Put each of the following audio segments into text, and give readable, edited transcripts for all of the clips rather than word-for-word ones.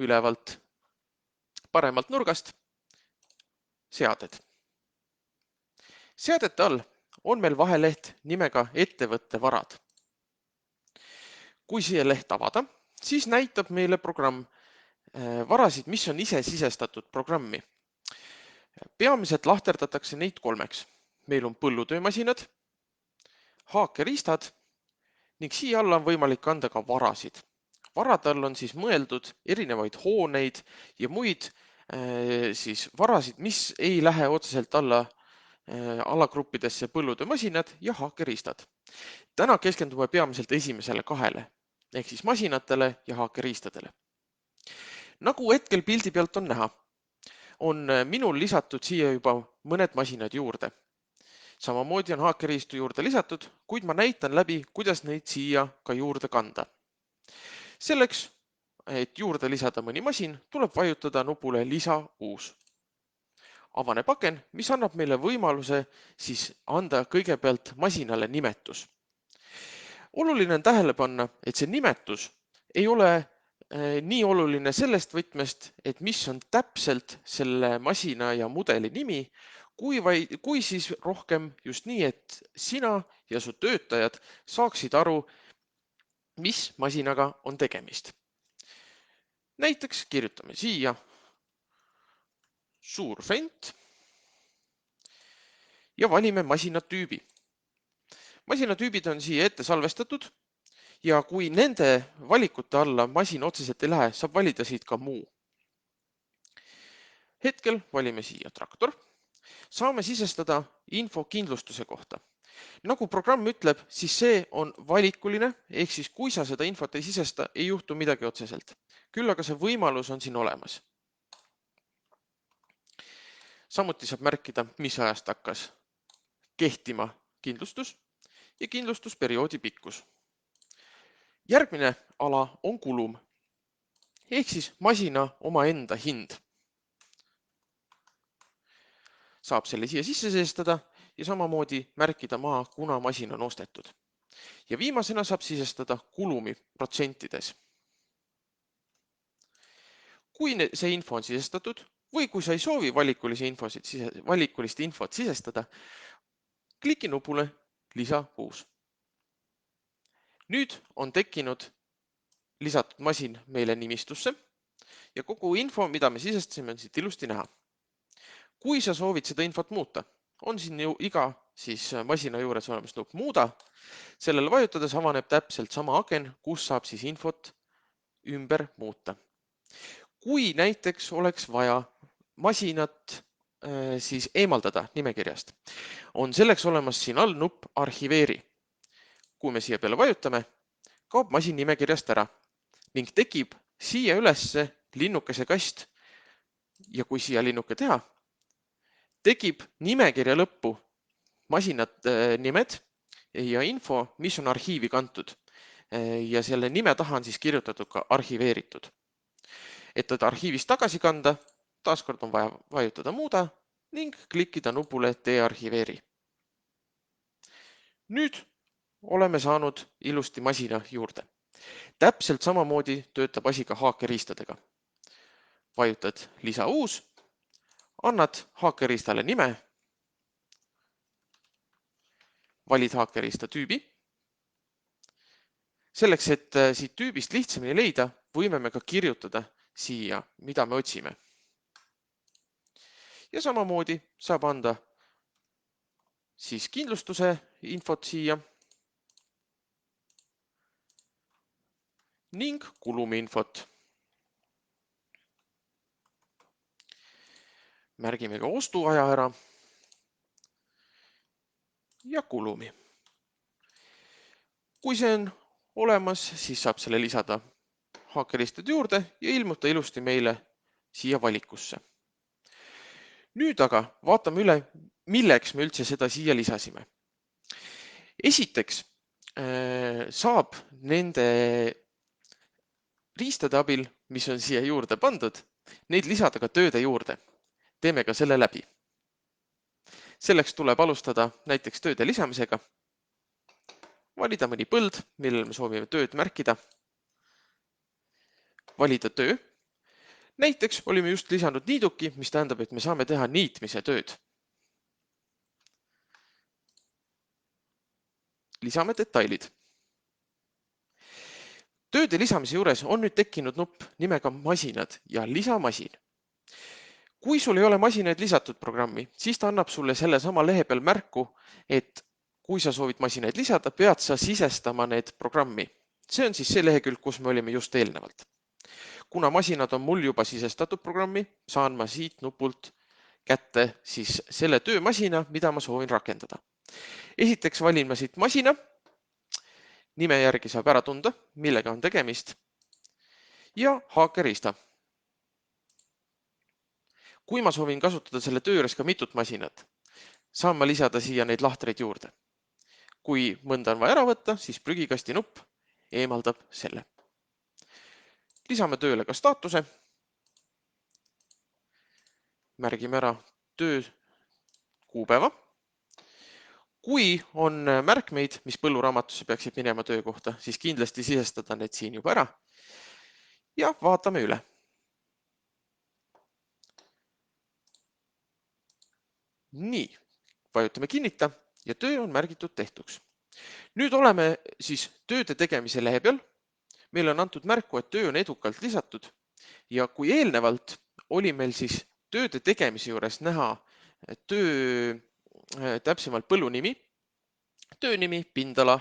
ülevalt paremalt nurgast seaded. Seadete all on meil vaheleht nimega ettevõtte varad. Kui siia leht avada, siis näitab meile programm varasid, mis on ise sisestatud programmi. Peamiselt lahterdatakse neid kolmeks. Meil on põllutöömasinad, haakeriistad ning siia alla on võimalik anda ka varasid. Varade all on siis mõeldud erinevaid hooneid ja muid siis varasid, mis ei lähe otseselt alla alagruppidesse põllutöömasinad ja haakeriistad. Täna keskendume peamiselt esimesele kahele ehk siis masinatele ja haakeriistadele. Nagu hetkel pildi pealt on näha, on minul lisatud siia juba mõned masinad juurde. Samamoodi on haakeriistu juurde lisatud, kuid ma näitan läbi, kuidas neid siia ka juurde kanda. Selleks, et juurde lisada mõni masin, tuleb vajutada nupule Lisa uus. Avaneb aken, mis annab meile võimaluse siis anda kõigepealt masinale nimetus. Oluline on tähele panna, et see nimetus ei ole nii oluline sellest võtmest, et mis on täpselt selle masina ja mudeli nimi, kui siis rohkem just nii, et sina ja su töötajad saaksid aru, mis masinaga on tegemist. Näiteks kirjutame siia suur fent ja valime masinatüübi. Masinatüübid on siia ette salvestatud ja kui nende valikute alla masin otseselt ei lähe, saab valida siit ka muu. Hetkel valime siia traktor. Saame sisestada info kindlustuse kohta. Nagu programm ütleb, siis see on valikuline, ehk siis kui sa seda infot ei sisesta, ei juhtu midagi otseselt. Küll aga see võimalus on siin olemas. Samuti saab märkida, mis ajast hakkas kehtima kindlustus ja kindlustusperioodi pikkus. Järgmine ala on kulum, ehk siis masina omaenda hind. Saab selle siia sisse sisestada ja samamoodi märkida maha, kuna masin on ostetud. Ja viimasena saab sisestada kulumi protsentides. Kui see info on sisestatud või kui sa ei soovi valikulist infot sisestada, kliki nupule Lisa uus. Nüüd on tekkinud lisatud masin meile nimistusse ja kogu info, mida me sisestasime, on siit ilusti näha. Kui sa soovid seda infot muuta, on siin ju iga masina juures olemas nupp muuda. Sellele vajutades avaneb täpselt sama aken, kus saab siis infot ümber muuta. Kui näiteks oleks vaja masinat siis eemaldada nimekirjast, on selleks olemas siin all nupp arhiveeri. Kui me siia peale vajutame, kaob masin nimekirjast ära ning tekib siia ülesse linnukese kast ja kui siia linnuke teha, tekib nimekirja lõppu masinate nimed ja info, mis on arhiivi kantud ja selle nime taha on siis kirjutatud ka arhiveeritud. Et teda arhiivist tagasi kanda, taaskord on vaja vajutada muuda ning klikkida nupule dearhiveeri. Nüüd oleme saanud ilusti masina juurde. Täpselt samamoodi töötab asi ka haakeriistadega. Vajutad Lisa uus, annad haakeriistale nime, valid haakeriista tüübi. Selleks, et siit tüübist lihtsamini leida, võime me ka kirjutada siia, mida me otsime. Ja samamoodi saab anda siis kindlustuse infot siia ning kulumi infot. Märgime ka ostuaja ära ja kulumi. Kui see on olemas, siis saab selle lisada haakeriistade juurde ja ilmuta ilusti meile siia valikusse. Nüüd aga vaatame üle, milleks me üldse seda siia lisasime. Esiteks saab nende riistade abil, mis on siia juurde pandud, neid lisada ka tööde juurde. Teeme ka selle läbi. Selleks tuleb alustada näiteks tööde lisamisega. Valida mõni põld, millele me soovime tööd märkida. Valida töö. Näiteks olime just lisanud niiduki, mis tähendab, et me saame teha niitmise tööd. Lisame detailid. Tööde lisamise juures on nüüd tekkinud nupp nimega masinad ja lisamasin. Kui sul ei ole masinaid lisatud programmi, siis ta annab sulle selle sama lehe peal märku, et kui sa soovid masinaid lisada, pead sa sisestama need programmi. See on siis see lehekülg, kus me olime just eelnevalt. Kuna masinad on mul juba sisestatud programmi, saan ma siit nupult kätte siis selle töömasina, mida ma soovin rakendada. Esiteks valin ma siit masina. Nime järgi saab ära tunda, millega on tegemist. Ja haakeriista. Kui ma soovin kasutada selle töö juures ka mitut masinat, saan ma lisada siia neid lahtreid juurde. Kui mõnda on vaja ära võtta, siis prügikasti nupp eemaldab selle. Lisame tööle ka staatuse. Märgime ära töö kuupäeva. Kui on märkmeid, mis põlluraamatusse peaksid minema töö kohta, siis kindlasti sisestada need siin juba ära. Ja vaatame üle. Nii, vajutame kinnita ja töö on märgitud tehtuks. Nüüd oleme siis tööde tegemise lehe peal. Meil on antud märku, et töö on edukalt lisatud ja kui eelnevalt oli meil siis tööde tegemise juures näha töö täpsemalt põllunimi, töönimi, pindala,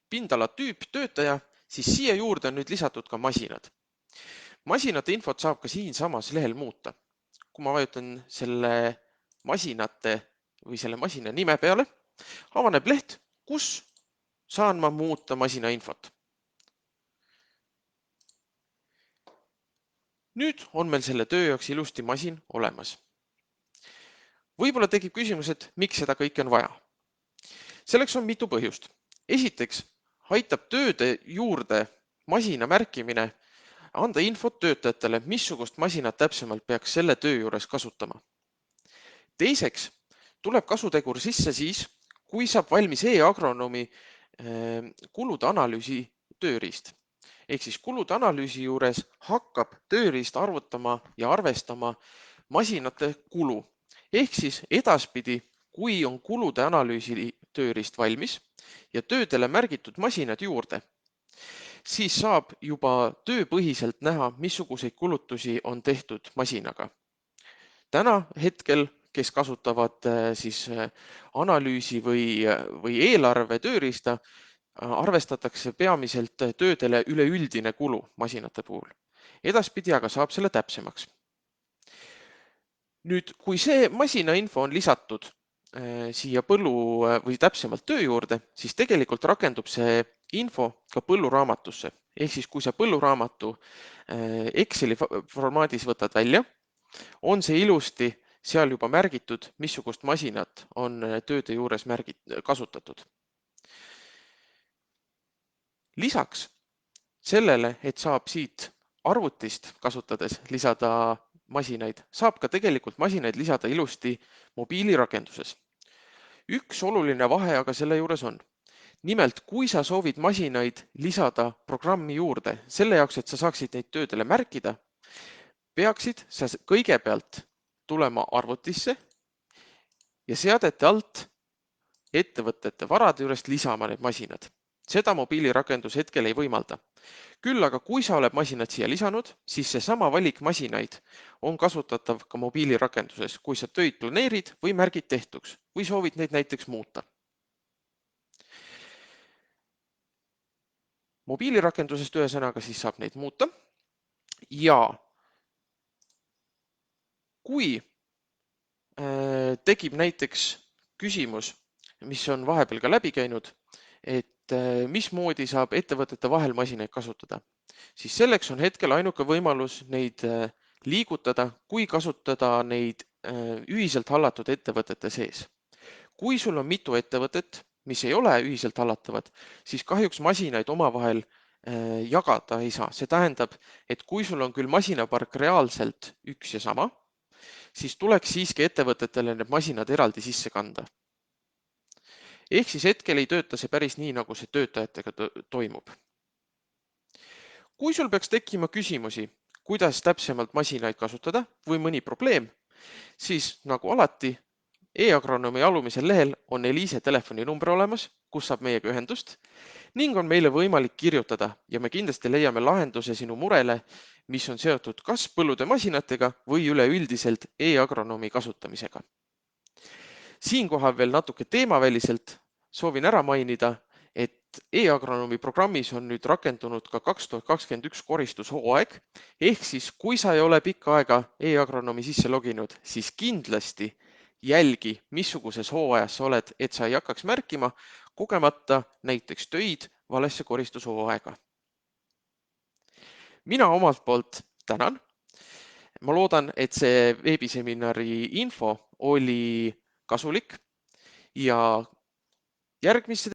pindala tüüp, töötaja, siis siia juurde on nüüd lisatud ka masinad. Masinate infot saab ka siinsamas lehel muuta. Kui ma vajutan selle masinate või selle masina nime peale, avaneb leht, kus saan ma muuta masina infot. Nüüd on meil selle töö jaoks ilusti masin olemas. Võib-olla tekib küsimus, et miks seda kõike on vaja. Selleks on mitu põhjust. Esiteks aitab tööde juurde masina märkimine anda infot töötajatele, missugust masinat täpsemalt peaks selle töö juures kasutama. Teiseks tuleb kasutegur sisse siis, kui saab valmis e-agronoomi kulude analüüsi tööriist. Ehk siis kulude analüüsi juures hakkab tööriist arvutama ja arvestama masinate kulu. Ehk siis edaspidi, kui on kulude analüüsi tööriist valmis ja töödele märgitud masinad juurde, siis saab juba tööpõhiselt näha, missuguseid kulutusi on tehtud masinaga. Täna hetkel, kes kasutavad siis analüüsi või eelarve tööriista, arvestatakse peamiselt töödele üleüldine kulu masinate puhul. Edaspidi aga saab selle täpsemaks. Nüüd, kui see masina info on lisatud siia põllu või täpsemalt töö juurde, siis tegelikult rakendub see info ka põlluraamatusse. Ehk siis, kui sa põlluraamatu Exceli formaadis võtad välja, on see ilusti seal juba märgitud, missugust masinat on tööde juures kasutatud. Lisaks sellele, et saab siit arvutist kasutades lisada masinaid, saab ka tegelikult masinaid lisada ilusti mobiilirakenduses. Üks oluline vahe aga selle juures on. Nimelt, kui sa soovid masinaid lisada programmi juurde, selle jaoks, et sa saaksid neid töödele märkida, peaksid sa kõigepealt tulema arvutisse ja seadete alt ettevõtete varade juurest lisama need masinad. Seda mobiilirakendus hetkel ei võimalda. Küll aga kui sa oled masinad siia lisanud, siis seesama valik masinaid on kasutatav ka mobiilirakenduses, kui sa töid planeerid või märgid tehtuks või soovid neid näiteks muuta. Mobiilirakendusest ühesõnaga siis saab neid muuta ja kui tekib näiteks küsimus, mis on vahepeal ka läbi käinud, et mismoodi saab ettevõtete vahel masinaid kasutada, siis selleks on hetkel ainuke võimalus neid liigutada, kui kasutada neid ühiselt hallatud ettevõtete sees. Kui sul on mitu ettevõtet, mis ei ole ühiselt hallatavad, siis kahjuks masinaid omavahel jagada ei saa. See tähendab, et kui sul on küll masinapark reaalselt üks ja sama, siis tuleks siiski ettevõtetele need masinad eraldi sisse kanda. Ehk siis hetkel ei tööta see päris nii, nagu see töötajatega toimub. Kui sul peaks tekkima küsimusi, kuidas täpsemalt masinaid kasutada või mõni probleem, siis nagu alati e-agronoomi alumisel lehel on Eliise telefoninumber olemas, kus saab meiega ühendust ning on meile võimalik kirjutada ja me kindlasti leiame lahenduse sinu murele, mis on seotud kas põllutöömasinatega või üleüldiselt e-agronoomi kasutamisega. Siinkohal veel natuke teemaväliselt soovin ära mainida, et e-agronoomi programmis on nüüd rakendunud ka 2021 koristushooaeg, ehk siis kui sa ei ole pikka aega e-agronoomi sisse loginud, siis kindlasti jälgi, missuguses hooajas sa oled, et sa ei hakkaks märkima kogemata näiteks töid valesse koristushooaega. Mina omalt poolt tänan. Ma loodan, et see veebiseminari info oli kasulik ja järgmiste